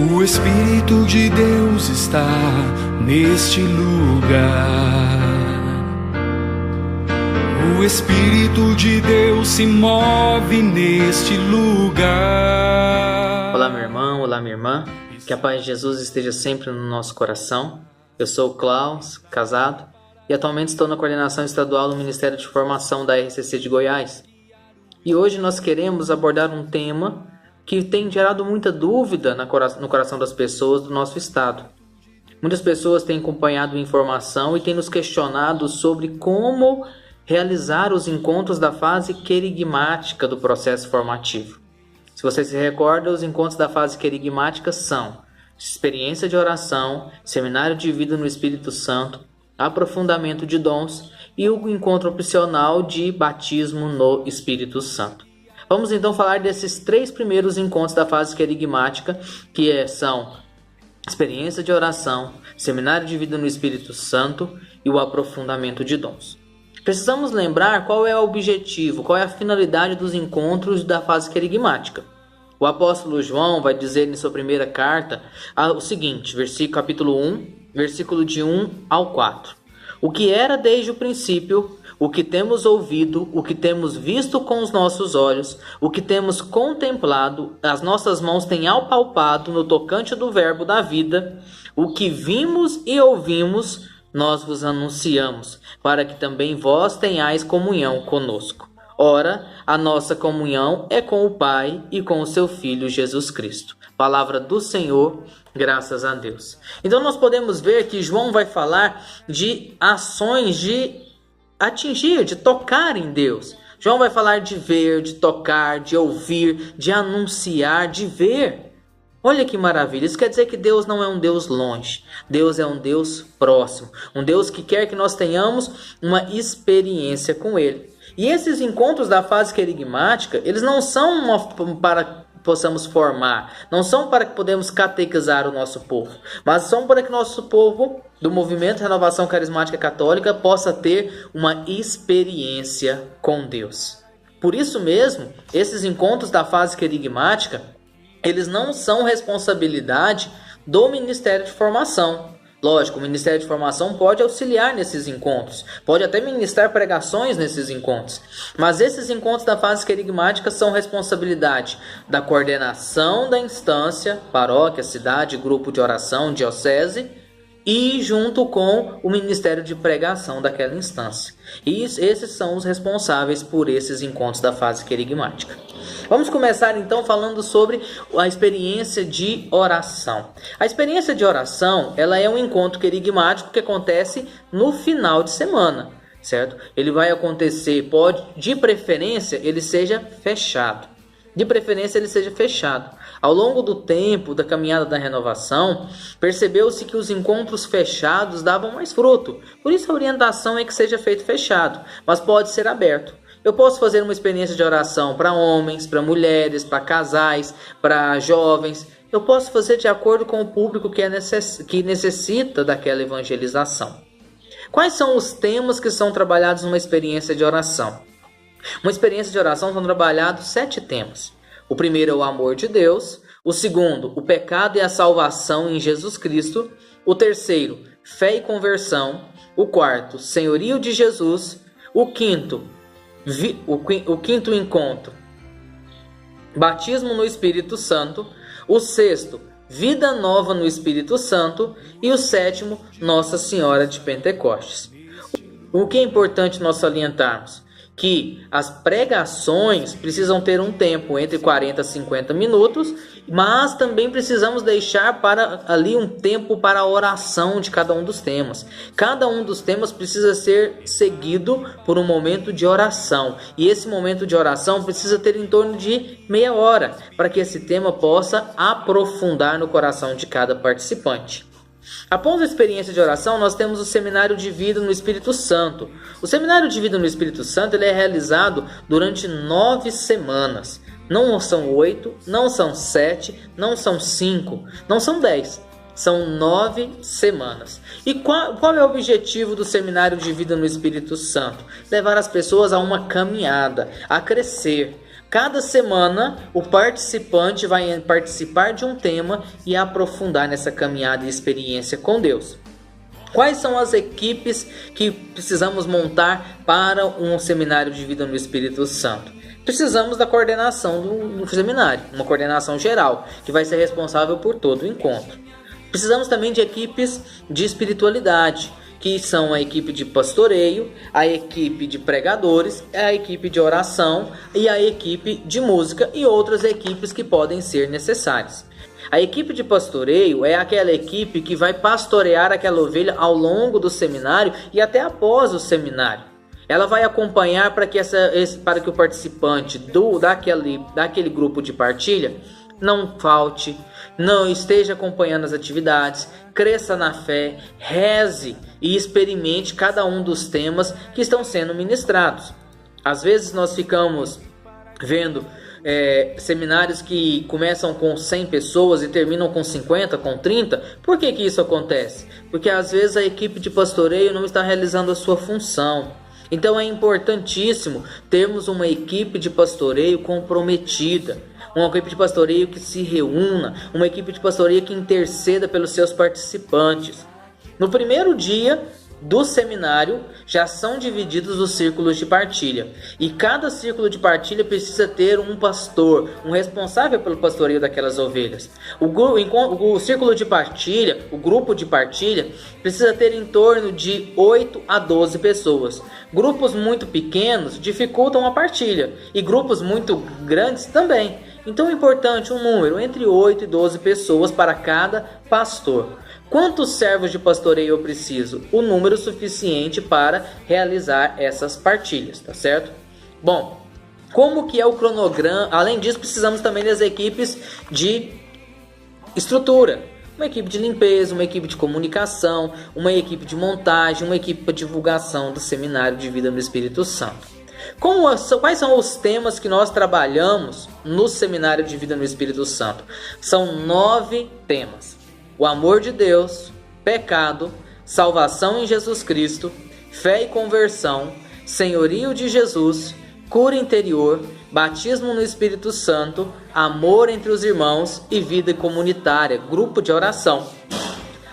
O Espírito de Deus está neste lugar. O Espírito de Deus se move neste lugar. Olá, meu irmão, olá, minha irmã. Que a paz de Jesus esteja sempre no nosso coração. Eu sou o Klaus, casado, e atualmente estou na coordenação estadual do Ministério de Formação da RCC de Goiás. E hoje nós queremos abordar um tema que tem gerado muita dúvida no coração das pessoas do nosso estado. Muitas pessoas têm acompanhado a informação e têm nos questionado sobre como realizar os encontros da fase querigmática do processo formativo. Se você se recorda, os encontros da fase querigmática são experiência de oração, seminário de vida no Espírito Santo, aprofundamento de dons e o encontro opcional de batismo no Espírito Santo. Vamos então falar desses 3 primeiros encontros da fase querigmática, que são experiência de oração, seminário de vida no Espírito Santo e o aprofundamento de dons. Precisamos lembrar qual é o objetivo, qual é a finalidade dos encontros da fase querigmática. O apóstolo João vai dizer em sua primeira carta o seguinte, capítulo 1, versículo de 1 ao 4. O que era desde o princípio, o que temos ouvido, o que temos visto com os nossos olhos, o que temos contemplado, as nossas mãos têm apalpado no tocante do verbo da vida, o que vimos e ouvimos, nós vos anunciamos, para que também vós tenhais comunhão conosco. Ora, a nossa comunhão é com o Pai e com o seu Filho Jesus Cristo. Palavra do Senhor, graças a Deus. Então nós podemos ver que João vai falar de ações de atingir, de tocar em Deus. João vai falar de ver, de tocar, de ouvir, de anunciar, de ver. Olha que maravilha, isso quer dizer que Deus não é um Deus longe, Deus é um Deus próximo, um Deus que quer que nós tenhamos uma experiência com Ele. E esses encontros da fase querigmática, eles não são para possamos formar, não são para que podemos catequizar o nosso povo, mas são para que nosso povo do Movimento Renovação Carismática Católica possa ter uma experiência com Deus. Por isso mesmo, esses encontros da fase querigmática, eles não são responsabilidade do Ministério de Formação. Lógico, o Ministério de Formação pode auxiliar nesses encontros, pode até ministrar pregações nesses encontros, mas esses encontros da fase querigmática são responsabilidade da coordenação da instância, paróquia, cidade, grupo de oração, diocese, e junto com o Ministério de Pregação daquela instância. E esses são os responsáveis por esses encontros da fase querigmática. Vamos começar então falando sobre a experiência de oração. A experiência de oração, ela é um encontro querigmático que acontece no final de semana, certo? Ele vai acontecer, de preferência, ele seja fechado. De preferência, ele seja fechado. Ao longo do tempo da caminhada da renovação, percebeu-se que os encontros fechados davam mais fruto. Por isso a orientação é que seja feito fechado, mas pode ser aberto. Eu posso fazer uma experiência de oração para homens, para mulheres, para casais, para jovens. Eu posso fazer de acordo com o público que necessita daquela evangelização. Quais são os temas que são trabalhados numa experiência de oração? Uma experiência de oração são trabalhados 7 temas. O primeiro é o amor de Deus. O segundo, o pecado e a salvação em Jesus Cristo. O terceiro, fé e conversão. O quarto, senhorio de Jesus. O quinto encontro, batismo no Espírito Santo. O sexto, vida nova no Espírito Santo. E o sétimo, Nossa Senhora de Pentecostes. O que é importante nós salientarmos? Que as pregações precisam ter um tempo entre 40 e 50 minutos, mas também precisamos deixar ali um tempo para a oração de cada um dos temas. Cada um dos temas precisa ser seguido por um momento de oração, e esse momento de oração precisa ter em torno de meia hora, para que esse tema possa aprofundar no coração de cada participante. Após a experiência de oração, nós temos o Seminário de Vida no Espírito Santo. O Seminário de Vida no Espírito Santo ele é realizado durante 9 semanas. Não são 8, não são 7, não são 5, não são 10. São 9 semanas. E qual é o objetivo do Seminário de Vida no Espírito Santo? Levar as pessoas a uma caminhada, a crescer, Cada semana, o participante vai participar de um tema e aprofundar nessa caminhada e experiência com Deus. Quais são as equipes que precisamos montar para um seminário de vida no Espírito Santo? Precisamos da coordenação do seminário, uma coordenação geral, que vai ser responsável por todo o encontro. Precisamos também de equipes de espiritualidade, que são a equipe de pastoreio, a equipe de pregadores, a equipe de oração e a equipe de música e outras equipes que podem ser necessárias. A equipe de pastoreio é aquela equipe que vai pastorear aquela ovelha ao longo do seminário e até após o seminário. Ela vai acompanhar para que o participante daquele grupo de partilha não falte, não esteja acompanhando as atividades, cresça na fé, reze e experimente cada um dos temas que estão sendo ministrados. Às vezes nós ficamos vendo seminários que começam com 100 pessoas e terminam com 50, com 30. Por que isso acontece? Porque às vezes a equipe de pastoreio não está realizando a sua função. Então é importantíssimo termos uma equipe de pastoreio comprometida, uma equipe de pastoreio que se reúna, uma equipe de pastoreio que interceda pelos seus participantes. No primeiro dia do seminário já são divididos os círculos de partilha, e cada círculo de partilha precisa ter um pastor, um responsável pelo pastoreio daquelas ovelhas. O círculo de partilha, o grupo de partilha, precisa ter em torno de 8 a 12 pessoas. Grupos muito pequenos dificultam a partilha, e grupos muito grandes também. Então é importante um número entre 8 e 12 pessoas para cada pastor. Quantos servos de pastoreio eu preciso? O número suficiente para realizar essas partilhas, tá certo? Bom, como que é o cronograma? Além disso, precisamos também das equipes de estrutura. Uma equipe de limpeza, uma equipe de comunicação, uma equipe de montagem, uma equipe para divulgação do Seminário de Vida no Espírito Santo. Quais são os temas que nós trabalhamos no Seminário de Vida no Espírito Santo? São 9 temas. O amor de Deus, pecado, salvação em Jesus Cristo, fé e conversão, senhorio de Jesus, cura interior, batismo no Espírito Santo, amor entre os irmãos e vida comunitária, grupo de oração.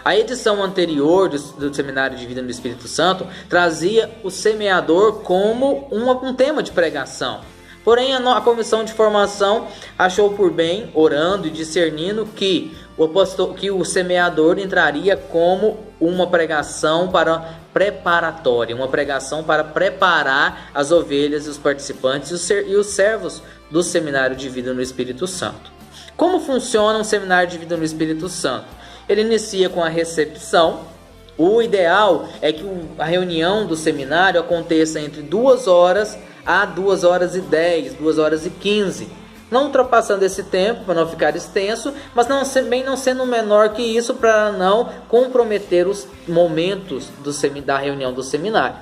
A edição anterior do Seminário de Vida no Espírito Santo trazia o semeador como um tema de pregação. Porém, a comissão de formação achou por bem, orando e discernindo, que o semeador entraria como uma pregação preparatória, uma pregação para preparar as ovelhas e os participantes e os servos do Seminário de Vida no Espírito Santo. Como funciona um Seminário de Vida no Espírito Santo? Ele inicia com a recepção. O ideal é que a reunião do seminário aconteça entre 2 horas a 2 horas e 10, 2 horas e 15. Não ultrapassando esse tempo para não ficar extenso, mas também não sendo menor que isso para não comprometer os momentos da reunião do seminário.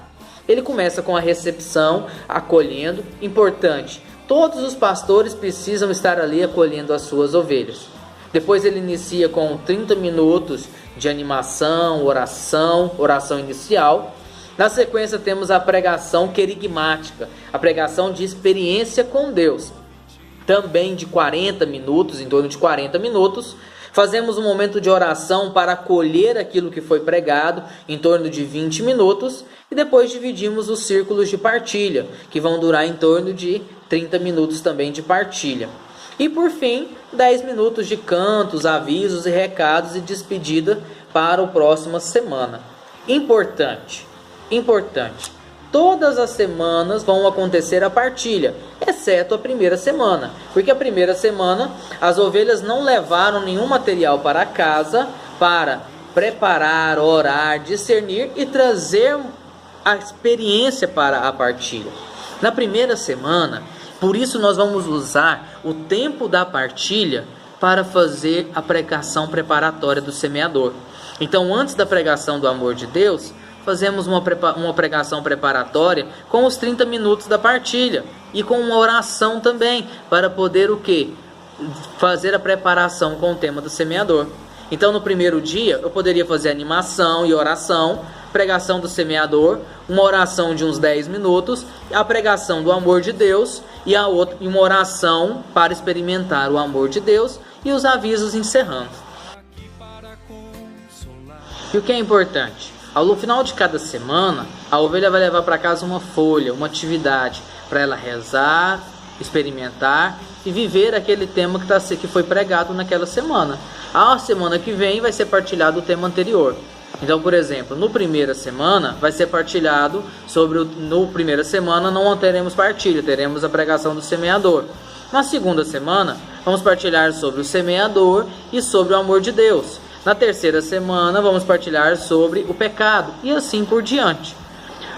Ele começa com a recepção, acolhendo. Importante, todos os pastores precisam estar ali acolhendo as suas ovelhas. Depois ele inicia com 30 minutos de animação, oração inicial. Na sequência temos a pregação querigmática, a pregação de experiência com Deus. Também de 40 minutos, em torno de 40 minutos. Fazemos um momento de oração para acolher aquilo que foi pregado, em torno de 20 minutos. E depois dividimos os círculos de partilha, que vão durar em torno de 30 minutos também de partilha. E por fim, 10 minutos de cantos, avisos e recados e despedida para a próxima semana. Importante, todas as semanas vão acontecer a partilha, exceto a primeira semana. Porque a primeira semana as ovelhas não levaram nenhum material para casa para preparar, orar, discernir e trazer a experiência para a partilha. Na primeira semana, por isso nós vamos usar o tempo da partilha para fazer a pregação preparatória do semeador. Então, antes da pregação do amor de Deus, fazemos uma pregação preparatória com os 30 minutos da partilha e com uma oração também, para poder o quê? Fazer a preparação com o tema do semeador. Então, no primeiro dia, eu poderia fazer animação e oração, pregação do semeador, uma oração de uns 10 minutos, a pregação do amor de Deus e uma oração para experimentar o amor de Deus e os avisos encerrando. E o que é importante? Ao final de cada semana, a ovelha vai levar para casa uma folha, uma atividade, para ela rezar, experimentar e viver aquele tema que foi pregado naquela semana. A semana que vem vai ser partilhado o tema anterior. Então, por exemplo, no primeira semana vai ser partilhado no primeira semana não teremos partilha, teremos a pregação do semeador. Na segunda semana, vamos partilhar sobre o semeador e sobre o amor de Deus. Na terceira semana, vamos partilhar sobre o pecado e assim por diante.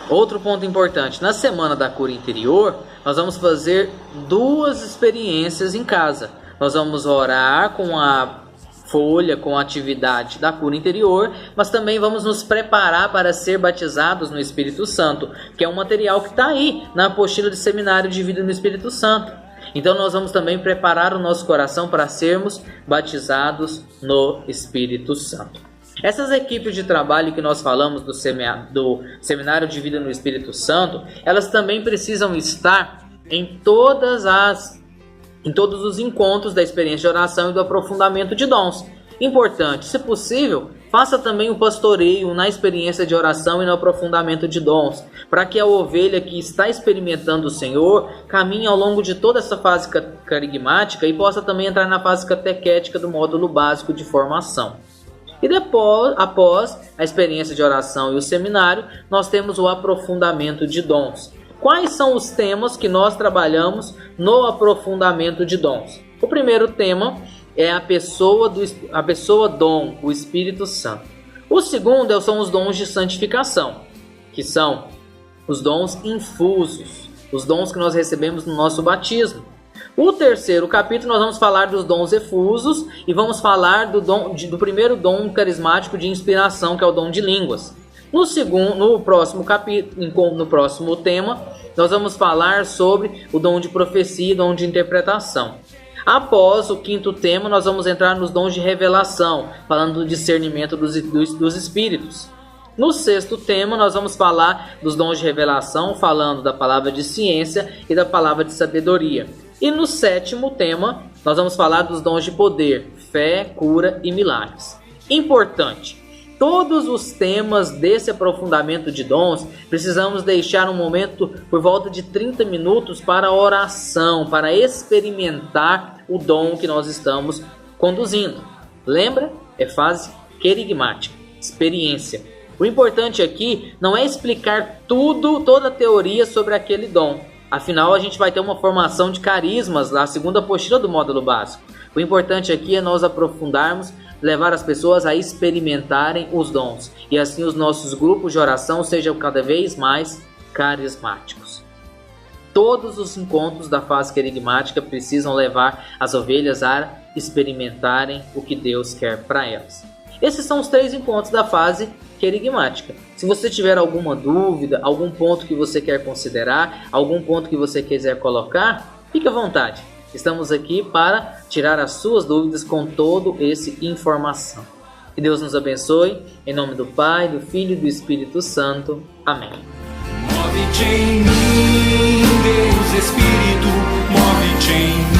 Outro ponto importante, na semana da cura interior, nós vamos fazer 2 experiências em casa. Nós vamos orar com a folha, com a atividade da cura interior, mas também vamos nos preparar para ser batizados no Espírito Santo, que é um material que está aí na apostila de Seminário de Vida no Espírito Santo. Então nós vamos também preparar o nosso coração para sermos batizados no Espírito Santo. Essas equipes de trabalho que nós falamos do Seminário de Vida no Espírito Santo, elas também precisam estar em todos os encontros da experiência de oração e do aprofundamento de dons. Importante, se possível, faça também o pastoreio na experiência de oração e no aprofundamento de dons, para que a ovelha que está experimentando o Senhor caminhe ao longo de toda essa fase carigmática e possa também entrar na fase catequética do módulo básico de formação. E depois, após a experiência de oração e o seminário, nós temos o aprofundamento de dons. Quais são os temas que nós trabalhamos no aprofundamento de dons? O primeiro tema é a pessoa dom, o Espírito Santo. O segundo são os dons de santificação, que são os dons infusos, os dons que nós recebemos no nosso batismo. O terceiro capítulo nós vamos falar dos dons efusos e vamos falar do primeiro dom carismático de inspiração, que é o dom de línguas. No próximo tema, nós vamos falar sobre o dom de profecia e dom de interpretação. Após o quinto tema, nós vamos entrar nos dons de revelação, falando do discernimento dos espíritos. No sexto tema, nós vamos falar dos dons de revelação, falando da palavra de ciência e da palavra de sabedoria. E no sétimo tema, nós vamos falar dos dons de poder, fé, cura e milagres. Importante, todos os temas desse aprofundamento de dons, precisamos deixar um momento por volta de 30 minutos para oração, para experimentar o dom que nós estamos conduzindo. Lembra? É fase querigmática, experiência. O importante aqui não é explicar toda a teoria sobre aquele dom. Afinal, a gente vai ter uma formação de carismas na segunda apostila do módulo básico. O importante aqui é nós aprofundarmos, levar as pessoas a experimentarem os dons. E assim os nossos grupos de oração sejam cada vez mais carismáticos. Todos os encontros da fase querigmática precisam levar as ovelhas a experimentarem o que Deus quer para elas. Esses são os 3 encontros da fase querigmática. Se você tiver alguma dúvida, algum ponto que você quer considerar, algum ponto que você quiser colocar, fique à vontade. Estamos aqui para tirar as suas dúvidas com todo esse informação. Que Deus nos abençoe. Em nome do Pai, do Filho e do Espírito Santo. Amém. Move-te em mim, Deus Espírito, move-te em mim.